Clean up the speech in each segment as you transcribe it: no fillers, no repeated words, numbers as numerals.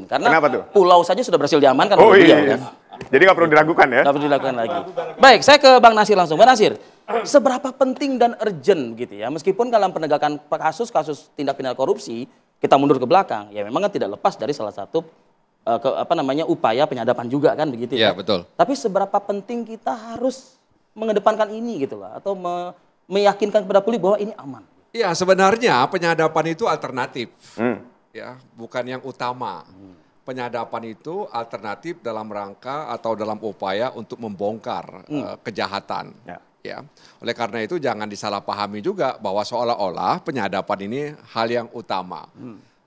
mungkin. Karena kenapa tuh? pulau saja sudah berhasil diamankan Oh oleh iya, beliau, kan? Jadi nggak perlu diragukan ya? Nggak perlu dilakukan lagi. Baik, saya ke Bang Nasir langsung. Bang Nasir, seberapa penting dan urgent gitu ya, meskipun dalam penegakan kasus-kasus tindak pidana korupsi, kita mundur ke belakang, ya memang kan tidak lepas dari salah satu upaya penyadapan juga kan begitu ya. Iya, betul. Tapi seberapa penting kita harus mengedepankan ini gitu lah, atau meyakinkan kepada publik bahwa ini aman. Iya, sebenarnya penyadapan itu alternatif. Ya, bukan yang utama. Penyadapan itu alternatif dalam rangka atau dalam upaya untuk membongkar kejahatan. Ya. Oleh karena itu jangan disalahpahami juga bahwa seolah-olah penyadapan ini hal yang utama.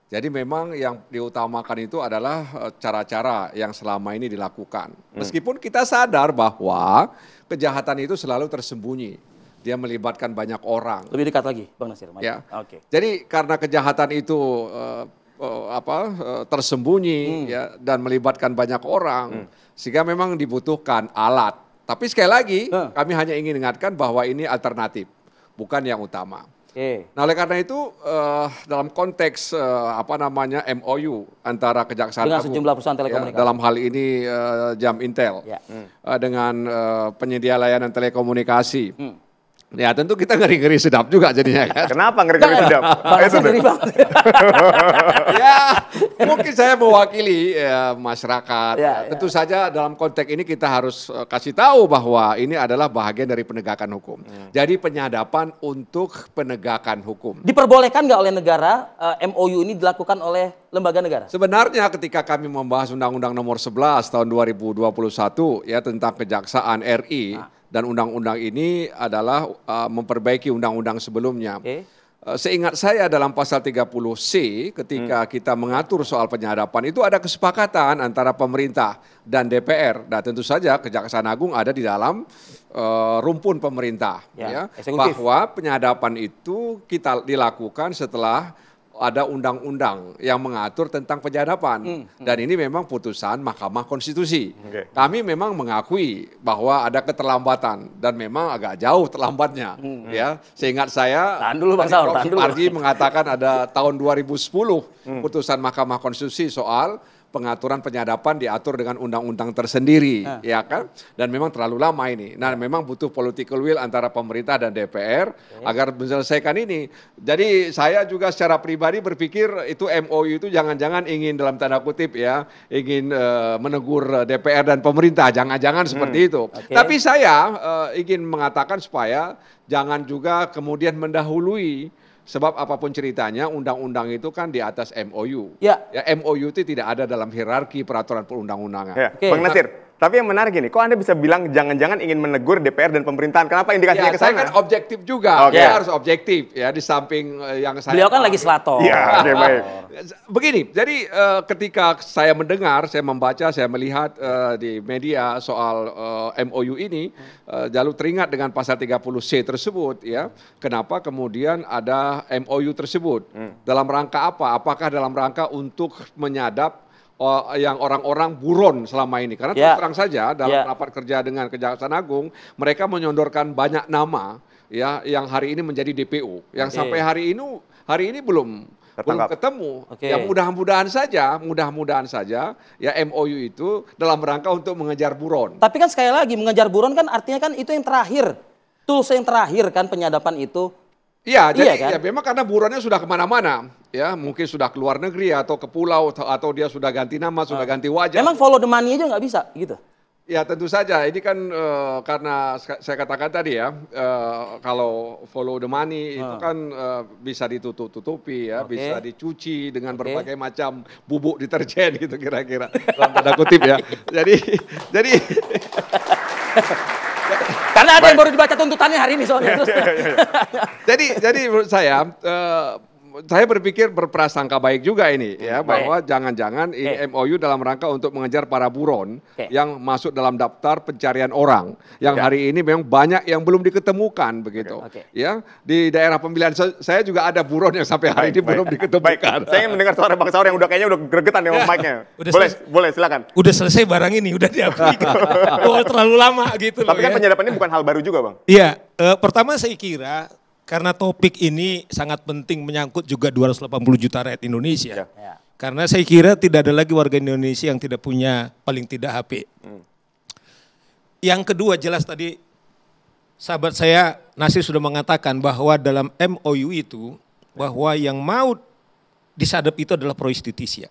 Jadi memang yang diutamakan itu adalah cara-cara yang selama ini dilakukan. Meskipun kita sadar bahwa kejahatan itu selalu tersembunyi. Dia melibatkan banyak orang. Lebih dekat lagi, Bang Nasir. Ya. Oke. Jadi karena kejahatan itu tersembunyi ya, dan melibatkan banyak orang, sehingga memang dibutuhkan alat. Tapi sekali lagi kami hanya ingin ingatkan bahwa ini alternatif, bukan yang utama. Nah, oleh karena itu dalam konteks MOU antara Kejaksaan dengan Agung sejumlah perusahaan telekomunikasi. ya, dalam hal ini Jam Intel dengan penyedia layanan telekomunikasi. Ya tentu kita ngeri-ngeri sedap juga jadinya kan. Kenapa ngeri-ngeri sedap? Ngeri banget. Ya mungkin saya mewakili masyarakat. Tentu saja dalam konteks ini kita harus kasih tahu bahwa ini adalah bahagian dari penegakan hukum. Jadi penyadapan untuk penegakan hukum. Diperbolehkan nggak oleh negara MOU ini dilakukan oleh lembaga negara? Sebenarnya ketika kami membahas Undang-Undang Nomor 11 tahun 2021 ya tentang Kejaksaan RI. Dan undang-undang ini adalah memperbaiki undang-undang sebelumnya. Seingat saya dalam pasal 30C ketika kita mengatur soal penyadapan itu ada kesepakatan antara pemerintah dan DPR. Dan tentu saja Kejaksaan Agung ada di dalam rumpun pemerintah. Ya, bahwa penyadapan itu kita dilakukan setelah ada undang-undang yang mengatur tentang penyadapan. Dan ini memang putusan Mahkamah Konstitusi. Kami memang mengakui bahwa ada keterlambatan dan memang agak jauh terlambatnya. Ya, seingat saya tahan dulu Bang Saur, Supardi mengatakan ada tahun 2010 putusan Mahkamah Konstitusi soal pengaturan penyadapan diatur dengan undang-undang tersendiri, ya kan? Dan memang terlalu lama ini. Nah, memang butuh political will antara pemerintah dan DPR agar menyelesaikan ini. Jadi saya juga secara pribadi berpikir itu MOU itu jangan-jangan ingin dalam tanda kutip ya, ingin menegur DPR dan pemerintah, jangan-jangan seperti itu. Tapi saya ingin mengatakan supaya jangan juga kemudian mendahului. Sebab apapun ceritanya, undang-undang itu kan di atas MOU. Ya, MOU itu tidak ada dalam hierarki peraturan perundang-undangan. Bang Nasir, tapi yang menarik gini, kok Anda bisa bilang jangan-jangan ingin menegur DPR dan pemerintahan? Kenapa indikasinya ke sana? Saya kan objektif juga, ya harus objektif ya di samping yang saya. Beliau kan legislator. Iya, baik. Begini, jadi ketika saya mendengar, saya membaca, saya melihat di media soal MOU ini, lalu teringat dengan pasal 30C tersebut, ya, kenapa kemudian ada MOU tersebut? Dalam rangka apa? Apakah dalam rangka untuk menyadap yang orang-orang buron selama ini? Karena terus terang saja dalam rapat kerja dengan Kejaksaan Agung, mereka menyodorkan banyak nama, ya, yang hari ini menjadi DPO, yang sampai hari ini belum ketemu. Ya mudah-mudahan saja ya MOU itu dalam rangka untuk mengejar buron. Tapi kan sekali lagi mengejar buron kan artinya kan itu yang terakhir. Tools yang terakhir kan penyadapan itu. Iya, jadi kan? ya memang karena buronnya sudah kemana-mana. Ya mungkin sudah ke luar negeri atau ke pulau atau dia sudah ganti nama, sudah ganti wajah. Memang follow the money aja nggak bisa gitu? Ya tentu saja, ini kan karena saya katakan tadi ya, kalau follow the money itu kan bisa ditutup-tutupi ya, bisa dicuci dengan berbagai macam bubuk deterjen gitu kira-kira, dalam tanda kutip ya. Jadi karena ada yang baru dibaca tuntutannya hari ini soalnya. Jadi menurut saya berpikir berprasangka baik juga ini ya, bahwa jangan-jangan ini MOU dalam rangka untuk mengejar para buron yang masuk dalam daftar pencarian orang yang hari ini memang banyak yang belum diketemukan begitu. Ya, di daerah pemilihan saya juga ada buron yang sampai hari ini belum diketemukan. Saya ingin mendengar suara Bang Saur yang kayaknya udah gregetan ya mic-nya. Boleh silakan. Udah selesai barang ini, udah diaplikasi. Oh, terlalu lama gitu loh. Tapi kan penyadapan ini bukan hal baru juga, Bang. Iya, pertama saya kira karena topik ini sangat penting menyangkut juga 280 juta rakyat Indonesia. Karena saya kira tidak ada lagi warga Indonesia yang tidak punya paling tidak HP. Yang kedua jelas tadi sahabat saya Nasir sudah mengatakan bahwa dalam MOU itu bahwa yang mau disadap itu adalah prostitusi.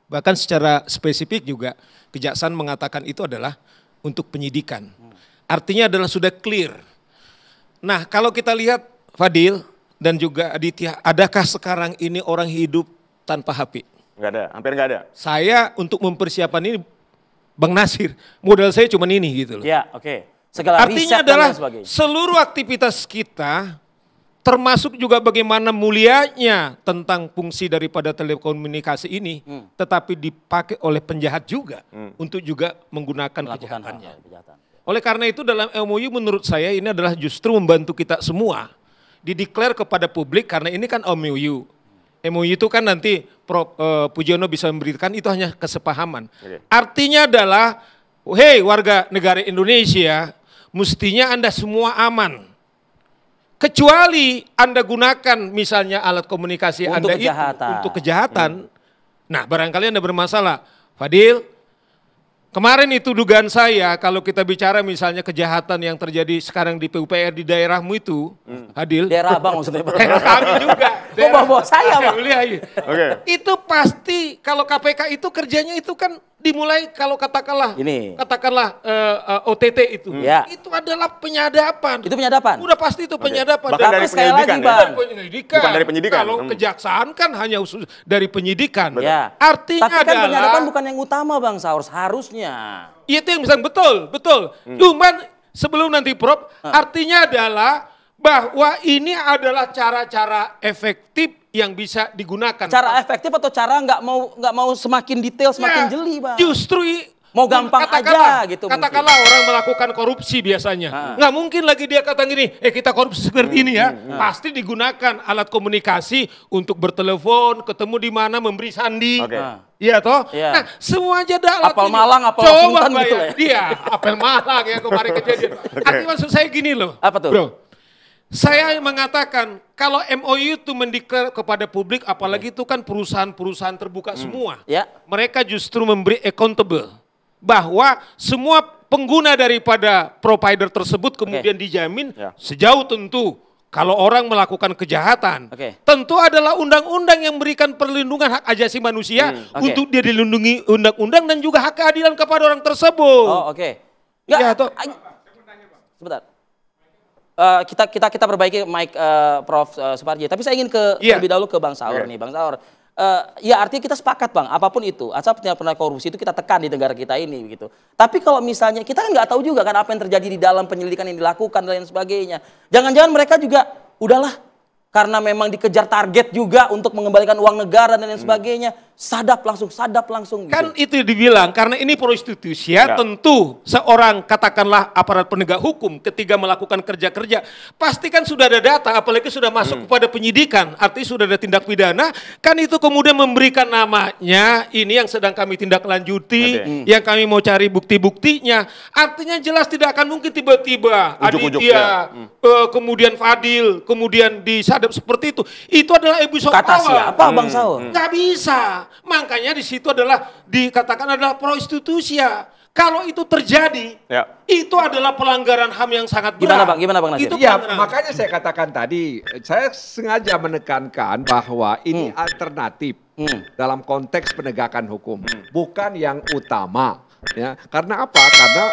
Bahkan secara spesifik juga kejaksaan mengatakan itu adalah untuk penyidikan. Artinya adalah sudah clear. Nah kalau kita lihat Fadil dan juga Aditya, adakah sekarang ini orang hidup tanpa HP? Nggak ada, hampir nggak ada. Saya untuk mempersiapkan ini, Bang Nasir, modal saya cuma ini gitu loh. Ya, oke. Segala Artinya riset dan adalah lain sebagainya. seluruh aktivitas kita, termasuk juga bagaimana mulianya tentang fungsi daripada telekomunikasi ini, tetapi dipakai oleh penjahat juga untuk juga menggunakan Melakukan kejahatannya. hal-hal kejahatan. Oleh karena itu dalam MOU menurut saya ini adalah justru membantu kita semua. Dideklar kepada publik karena ini kan MOU. MOU itu kan nanti Prof. Pujono bisa memberikan itu hanya kesepahaman. Artinya adalah, hei warga negara Indonesia, mestinya Anda semua aman. Kecuali Anda gunakan misalnya alat komunikasi Untuk Anda kejahatan. itu untuk kejahatan. Nah barangkali Anda bermasalah. Fadil, kemarin itu dugaan saya kalau kita bicara misalnya kejahatan yang terjadi sekarang di PUPR di daerahmu itu, Fadil. Daerah abang maksudnya. Daerah kami juga. Kok bawa saya, Pak? Oke. Itu pasti kalau KPK itu kerjanya itu kan dimulai kalau katakanlah OTT itu. Ya. Itu adalah penyadapan. Itu penyadapan. Udah pasti itu penyadapan. Bahkan Dan dari sekali penyelidikan lagi, ya? Bang. penyelidikan. Bukan dari penyidikan. Kalau kejaksaan kan hanya khusus dari penyidikan. Ya. Artinya Tapi kan adalah penyadapan bukan yang utama Bang Saur, seharusnya. itu yang bisa betul. Cuman sebelum nanti Prof, artinya adalah bahwa ini adalah cara-cara efektif yang bisa digunakan. Cara efektif atau cara nggak mau semakin detail, semakin Ya, jeli Bang. Justru Mau gampang aja gitu Katakanlah orang melakukan korupsi biasanya. Nggak mungkin lagi dia kata gini, kita korupsi seperti ini ya. Pasti digunakan alat komunikasi untuk bertelepon, ketemu di mana, memberi sandi. Oke. Iya toh? Iya. Nah semua aja ada alat Apel ini. Malang, apel Coba Washington gitu bayar. ya. Iya, apel Malang ya kemarin kejadian. Artinya maksud saya gini loh. Apa tuh? Bro, saya mengatakan kalau MOU itu mendeklar kepada publik, apalagi itu kan perusahaan-perusahaan terbuka semua. Ya. Mereka justru memberi accountable. Bahwa semua pengguna daripada provider tersebut kemudian dijamin Ya. sejauh tentu kalau orang melakukan kejahatan. Oke. Tentu adalah undang-undang yang memberikan perlindungan hak asasi manusia Oke. untuk dia dilindungi undang-undang dan juga hak keadilan kepada orang tersebut. Oh, oke. Ya, toh. Sebentar. Kita perbaiki mic Prof. Suparji. Tapi saya ingin Iya. terlebih dahulu ke Bang Saur nih, Bang Saur. Ya artinya kita sepakat Bang, apapun itu, asal tindak pidana korupsi itu kita tekan di negara kita ini begitu. Tapi kalau misalnya kita kan nggak tahu juga kan apa yang terjadi di dalam penyelidikan yang dilakukan dan lain sebagainya. Jangan-jangan mereka juga udahlah karena memang dikejar target juga untuk mengembalikan uang negara dan lain sebagainya, sadap langsung gitu. Kan itu dibilang karena ini prostitusi ya, tentu seorang katakanlah aparat penegak hukum ketika melakukan kerja-kerja pasti kan sudah ada data, apalagi sudah masuk kepada penyidikan, artinya sudah ada tindak pidana, kan itu kemudian memberikan namanya ini yang sedang kami tindak lanjuti, yang kami mau cari bukti-buktinya. Artinya jelas tidak akan mungkin tiba-tiba Ujuk-ujuk, Aditya, kemudian Fadil, kemudian disadap seperti itu. Itu adalah episode Kata awal. siapa Bang Saur? Nggak bisa. Makanya di situ adalah dikatakan adalah prostitusi ya. Kalau itu terjadi, itu adalah pelanggaran HAM yang sangat berat. Gimana Bang Nasir? Itu Ya, pelanggaran. makanya saya katakan tadi, saya sengaja menekankan bahwa ini alternatif dalam konteks penegakan hukum, bukan yang utama. Ya, karena apa? Karena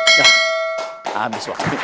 Habis waktu.